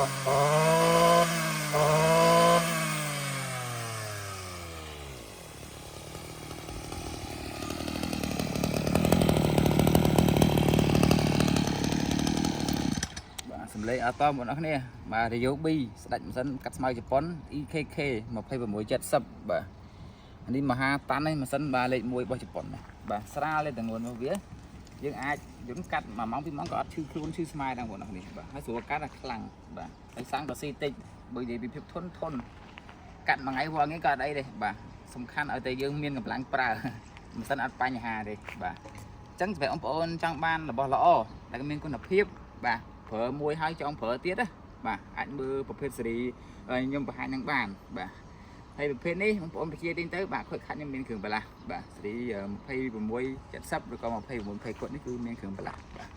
សម្លេងអត់តបងប្អូនគ្នាបាទ Rio B ស្ដាច់ម៉ាស៊ីនកាត់ស្មៅជប៉ុន EKK 2670បាទនេះមហាតាន់នេះម៉ាស៊ីនបាទលេខ1របស់ជប៉ុនបាទស្រាលលេខទាំងនោះវាយើងអាចយន្តកាត់1ម៉ោង2ម៉ោងក៏អត់ឈឺខ្លួនឈឺស្មាដែរបងប្អូនគ្នាបាទហើយស្រួលកាត់តែខ្លាំងបាទហើយសាំងក៏ស៊ីតិចបើនិយាយពីភាពធន់កាត់មួយថ្ងៃរាល់ថ្ងៃក៏អត់អីទេបាទសំខាន់ឲ្យតែយើងមានកម្លាំងប្រើម៉ាស៊ីនអត់បញ្ហាទេបាទអញ្ចឹងសម្រាប់បងប្អូនចង់បានរបស់ល្អដែលមានគុណភាពបាទប្រើមួយហើយចង់ប្រើទៀតណាបាទអាចមើលប្រភេទស៊េរីខ្ញុំបង្ហាញនឹងបានបាទហើយប្រភេទនេះបងប្អូនប្រជាទិញទៅបាទខូចខាត់ខ្ញុំមានគ្រឿងបន្លាស់បាទស៊េរី2670ឬក៏2920គាត់នេះគឺមានគ្រឿងបន្លាស់បាទ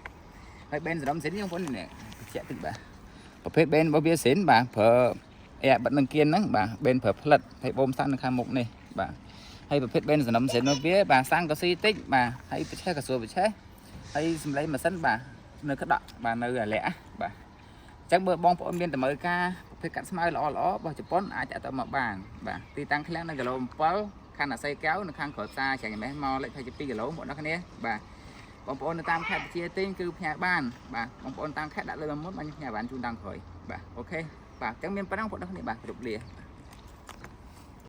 ហើយបេនសរំសិនបងប្អូននេះបញ្ជាក់តិចបាទប្រភេទបេនរបស់វាសិនបាទប្រើអែបិទនឹងគៀនហ្នឹងបាទបេនប្រើផ្លិតហើយបូមសាំងនៅខាងមុខនេះបាទហើយប្រភេទបេនសរំសិនរបស់វាបាទសាំងក៏ស៊ីតិចបាទហើយប្រឆេះក៏ស្រួលប្រឆេះហើយសម្លេងម៉ាស៊ីនបាទនៅក្តាក់បាទនៅអាលាក់បាទអញ្ចឹងបើបងប្អូនមានតម្រូវការប្រភេទកាត់ស្មៅល្អរបស់ជប៉ុនអាចទៅមកបានបាទទីតាំងឃ្លាំងនៅគីឡូ7ខណ្ឌអាស័យកែវនៅខាងក្រសាចាញ់ម៉េះមកលេខ22គីឡូបងប្អូនគ្នាបាទបងប្អូននៅតាមខេត្តប្រជាទិញគឺផ្ញើបានបាទបងប្អូនតាមខេត្តដាក់លើមុនបានផ្ញើបានជូនដល់ក្រោយបាទអូខេបាទអញ្ចឹងមានប៉ុណ្ណឹងបងប្អូនគ្នាបាទគ្រប់លា